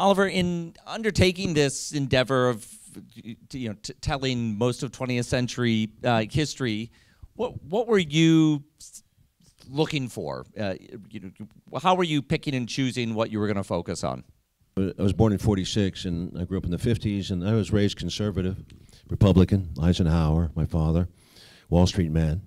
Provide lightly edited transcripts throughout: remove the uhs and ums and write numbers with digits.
Oliver, in undertaking this endeavor of telling most of 20th century history, what were you looking for? How were you picking and choosing what you were going to focus on? I was born in '46, and I grew up in the '50s, and I was raised conservative, Republican. Eisenhower, my father, Wall Street man,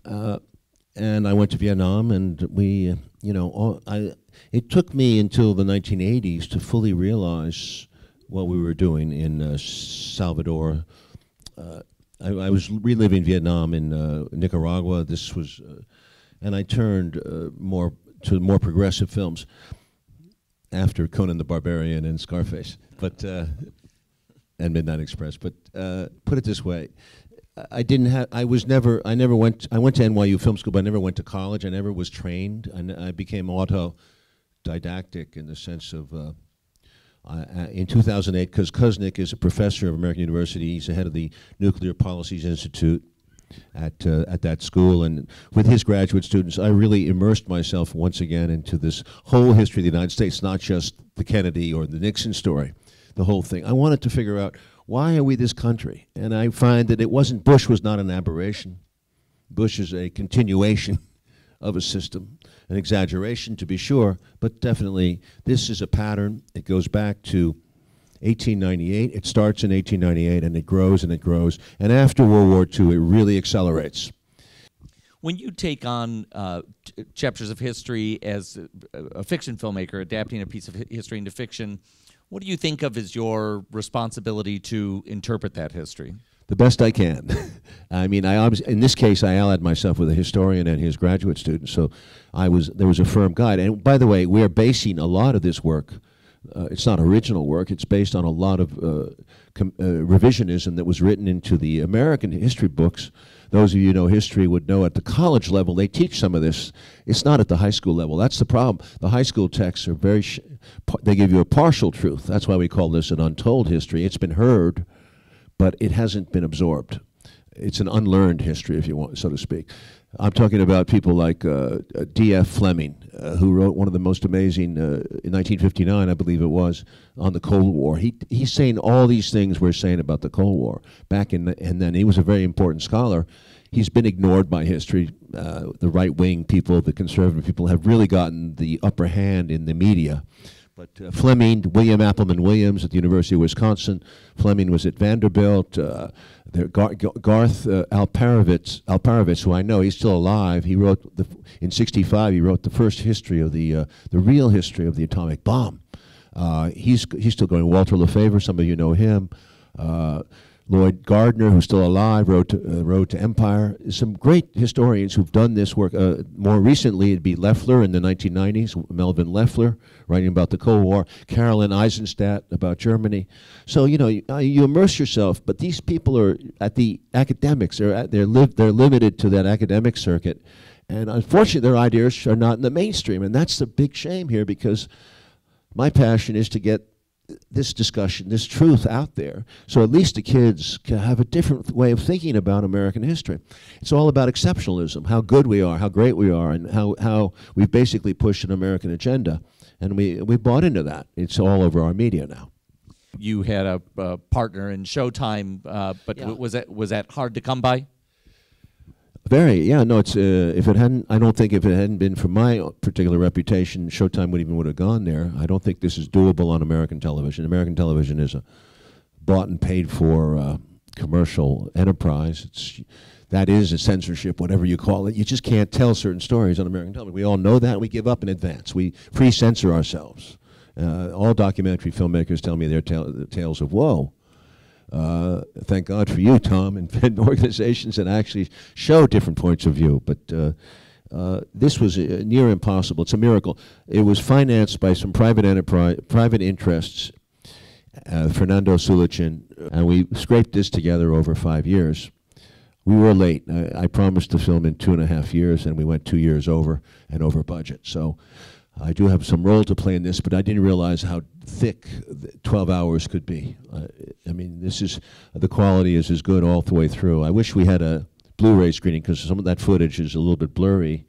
and I went to Vietnam, and we, it took me until the 1980s to fully realize what we were doing in Salvador. I was reliving Vietnam in Nicaragua. This was, and I turned more progressive films after Conan the Barbarian and Scarface, but and Midnight Express. But put it this way, I went to NYU Film School, but I never went to college. I never was trained. I became autodidactic in the sense of, in 2008, because Kuznick is a professor of American University. He's the head of the Nuclear Policies Institute at that school, and with his graduate students, I really immersed myself once again into this whole history of the United States, not just the Kennedy or the Nixon story, the whole thing. I wanted to figure out, why are we this country? And I find that Bush was not an aberration. Bush is a continuation of a system, an exaggeration to be sure, but definitely this is a pattern. It goes back to 1898. It starts in 1898, and it grows and it grows. And after World War II, it really accelerates. When you take on chapters of history as a fiction filmmaker, adapting a piece of history into fiction, what do you think of as your responsibility to interpret that history? The best I can. I mean, in this case, I allied myself with a historian and his graduate students, so there was a firm guide. And by the way, we are basing a lot of this work. It's not original work. It's based on a lot of revisionism that was written into the American history books. Those of you who know history would know at the college level they teach some of this. It's not at the high school level. That's the problem. The high school texts are they give you a partial truth. That's why we call this an untold history. It's been heard, but it hasn't been absorbed. It's an unlearned history, if you want, so to speak. I'm talking about people like D.F. Fleming, who wrote one of the most amazing, in 1959, I believe it was, on the Cold War. He's saying all these things we're saying about the Cold War and then he was a very important scholar. He's been ignored by history. The right-wing people, the conservative people have really gotten the upper hand in the media. But Fleming, William Appleman Williams at the University of Wisconsin. Fleming was at Vanderbilt. Garth Alperovitz, who I know, he's still alive. He wrote in '65. He wrote the first history of the real history of the atomic bomb. He's still going. Walter Lefevre, some of you know him. Lloyd Gardner, who's still alive, wrote to Empire. Some great historians who've done this work. More recently, it'd be Loeffler in the 1990s, Melvin Loeffler, writing about the Cold War. Carolyn Eisenstadt about Germany. So you immerse yourself, but these people are at the academics. They're limited to that academic circuit, and unfortunately, their ideas are not in the mainstream, and that's the big shame here. Because my passion is to get this discussion, this truth out there, so at least the kids can have a different way of thinking about American history. It's all about exceptionalism, how good we are, how great we are, and how we've basically pushed an American agenda, and we bought into that. It's all over our media now. You had a partner in Showtime, but yeah. Was that hard to come by? Very, yeah. No, it's I don't think if it hadn't been for my particular reputation, Showtime would have gone there. I don't think this is doable on American television. American television is a bought and paid for commercial enterprise. That is a censorship, whatever you call it. You just can't tell certain stories on American television. We all know that. We give up in advance. We pre-censor ourselves. All documentary filmmakers tell me their tales of woe. Thank God for you, Tom, and organizations that actually show different points of view. But this was near impossible. It's a miracle. It was financed by some private interests, Fernando Sulichin, and we scraped this together over 5 years. We were late. I promised to film in 2.5 years, and we went 2 years over and over budget. So I do have some role to play in this, but I didn't realize how thick 12 hours could be. I mean, the quality is as good all the way through. I wish we had a Blu-ray screening, because some of that footage is a little bit blurry,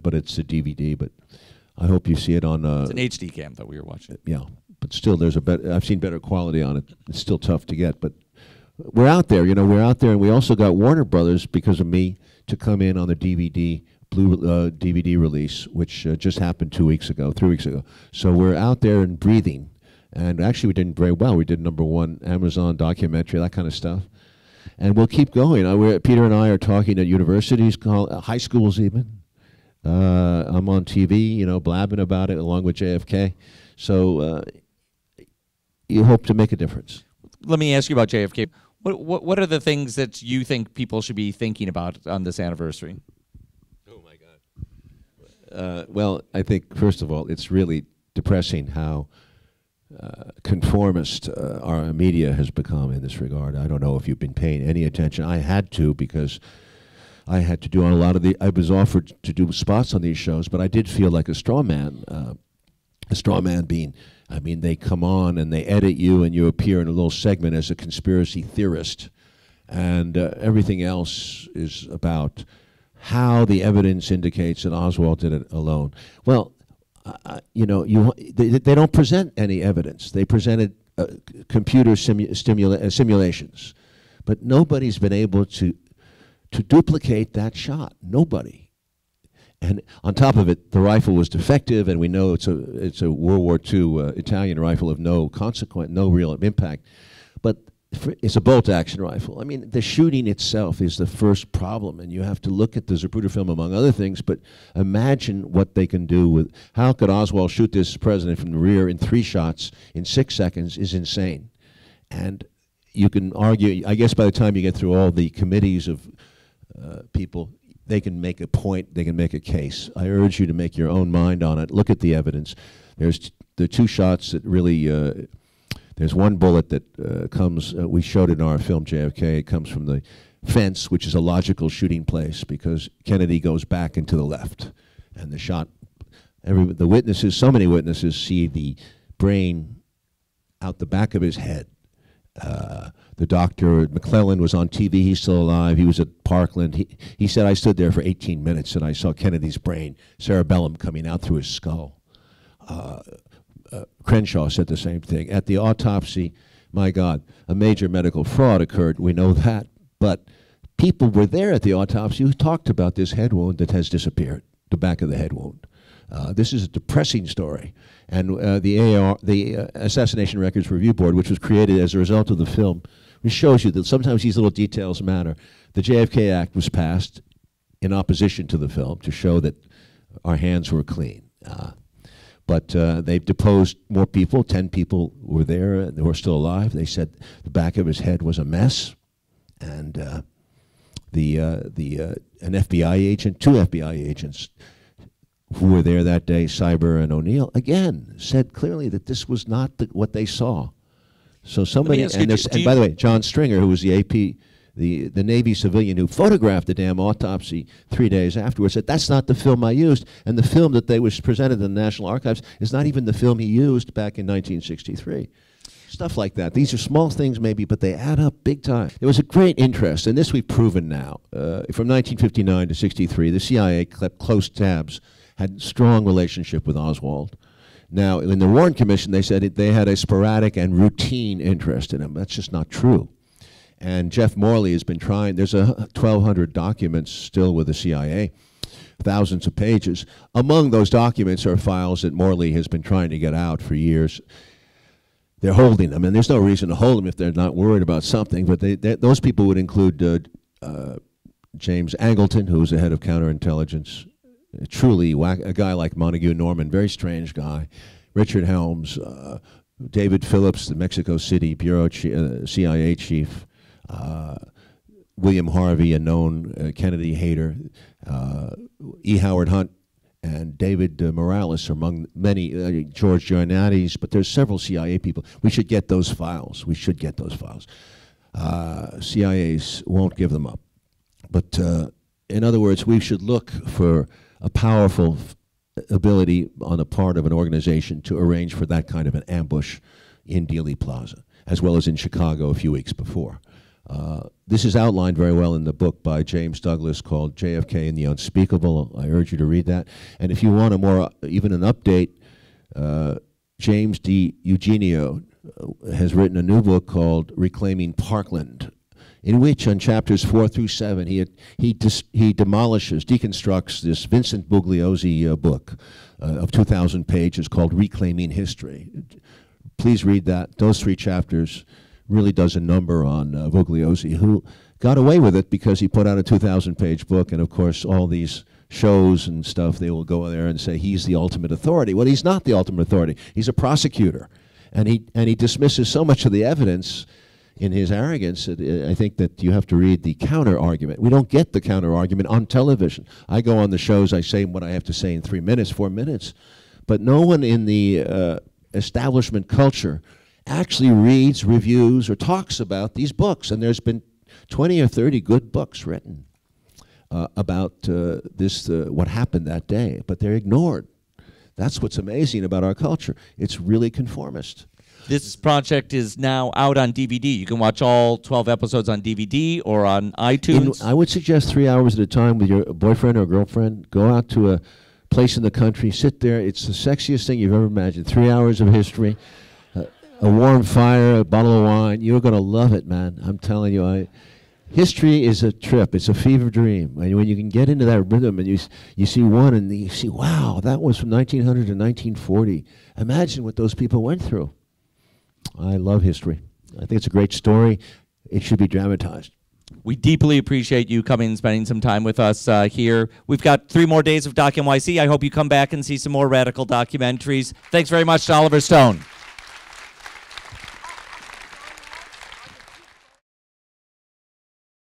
but it's a DVD. But I hope you see it on... it's an HD cam that we were watching. Yeah. but still, there's I've seen better quality on it. It's still tough to get, but we're out there. We're out there, and we also got Warner Brothers, because of me, to come in on the DVD release, which just happened 3 weeks ago. So we're out there and breathing. And actually, we did very well. We did #1 Amazon documentary, that kind of stuff. And we'll keep going. Peter and I are talking at universities, high schools even. I'm on TV, blabbing about it along with JFK. So you hope to make a difference. Let me ask you about JFK. What are the things that you think people should be thinking about on this anniversary? Oh, my God. Well, I think, first of all, it's really depressing how conformist our media has become in this regard. I don't know if you've been paying any attention. I had to, because I had to do on a lot of I was offered to do spots on these shows, but I did feel like a straw man. A straw man being, they come on and they edit you and you appear in a little segment as a conspiracy theorist. And everything else is about how the evidence indicates that Oswald did it alone. Well, they don't present any evidence. They presented computer simulations, but nobody's been able to duplicate that shot. Nobody. And on top of it, the rifle was defective, and we know it's a World War II Italian rifle of no real impact. But it's a bolt-action rifle. The shooting itself is the first problem, and you have to look at the Zapruder film, among other things, but imagine what they can do with, how could Oswald shoot this president from the rear in 3 shots in 6 seconds is insane. And you can argue, I guess by the time you get through all the committees of people, they can make a point, they can make a case. I urge you to make your own mind on it. Look at the evidence. There's the 2 shots that really, there's one bullet that comes, we showed in our film JFK, it comes from the fence, which is a logical shooting place because Kennedy goes back and to the left. And the shot, the witnesses, so many witnesses see the brain out the back of his head. The doctor, McClellan, was on TV. He's still alive. He was at Parkland. He said, I stood there for 18 minutes and I saw Kennedy's brain, cerebellum, coming out through his skull. Crenshaw said the same thing. At the autopsy, my God, a major medical fraud occurred. We know that. But people were there at the autopsy who talked about this head wound that has disappeared, the back of the head wound. This is a depressing story. And the Assassination Records Review Board, which was created as a result of the film, which shows you that sometimes these little details matter. The JFK Act was passed in opposition to the film to show that our hands were clean. But they've deposed more people. 10 people were there, and they were still alive. They said the back of his head was a mess. And an FBI agent, 2 FBI agents who were there that day, Cyber and O'Neill, again, said clearly that this was not what they saw. So somebody, and by the way, John Stringer, who was the AP, the Navy civilian who photographed the damn autopsy 3 days afterwards, said, that's not the film I used. And the film that was presented in the National Archives is not even the film he used back in 1963. Stuff like that. These are small things maybe, but they add up big time. There was a great interest, and this we've proven now. From 1959 to 63, the CIA kept close tabs, had strong relationship with Oswald. Now, in the Warren Commission, they said they had a sporadic and routine interest in him. That's just not true. And Jeff Morley has been trying. There's 1,200 documents still with the CIA, thousands of pages. Among those documents are files that Morley has been trying to get out for years. They're holding them, and there's no reason to hold them if they're not worried about something. But those people would include James Angleton, who was the head of counterintelligence, truly a guy like Montague Norman, very strange guy. Richard Helms, David Phillips, the Mexico City Bureau CIA chief, William Harvey, a known Kennedy hater, E. Howard Hunt, and David Morales, among many, George Giannatti's, but there's several CIA people. We should get those files. We should get those files. CIAs won't give them up. But in other words, we should look for a powerful ability on the part of an organization to arrange for that kind of an ambush in Dealey Plaza, as well as in Chicago a few weeks before. This is outlined very well in the book by James Douglas called JFK and the Unspeakable. I urge you to read that. And if you want even an update, James D. Eugenio has written a new book called Reclaiming Parkland, in which on chapters 4 through 7 he demolishes, deconstructs this Vincent Bugliosi book of 2,000 pages called Reclaiming History. Please read that. Those 3 chapters really does a number on Bugliosi, who got away with it because he put out a 2,000-page book, and of course all these shows and stuff, they will go there and say he's the ultimate authority. Well, he's not the ultimate authority. He's a prosecutor, and he dismisses so much of the evidence in his arrogance that I think that you have to read the counter-argument. We don't get the counter-argument on television. I go on the shows, I say what I have to say in 3 minutes, 4 minutes, but no one in the establishment culture actually reads, reviews, or talks about these books. And there's been 20 or 30 good books written about what happened that day, but they're ignored. That's what's amazing about our culture. It's really conformist. This project is now out on DVD. You can watch all 12 episodes on DVD or on iTunes. I would suggest 3 hours at a time with your boyfriend or girlfriend. Go out to a place in the country, sit there. It's the sexiest thing you've ever imagined. 3 hours of history. A warm fire, a bottle of wine. You're going to love it, man. I'm telling you. History is a trip. It's a fever dream. And when you can get into that rhythm and you see one and you see, wow, that was from 1900 to 1940. Imagine what those people went through. I love history. I think it's a great story. It should be dramatized. We deeply appreciate you coming and spending some time with us here. We've got 3 more days of DOC NYC. I hope you come back and see some more radical documentaries. Thanks very much to Oliver Stone.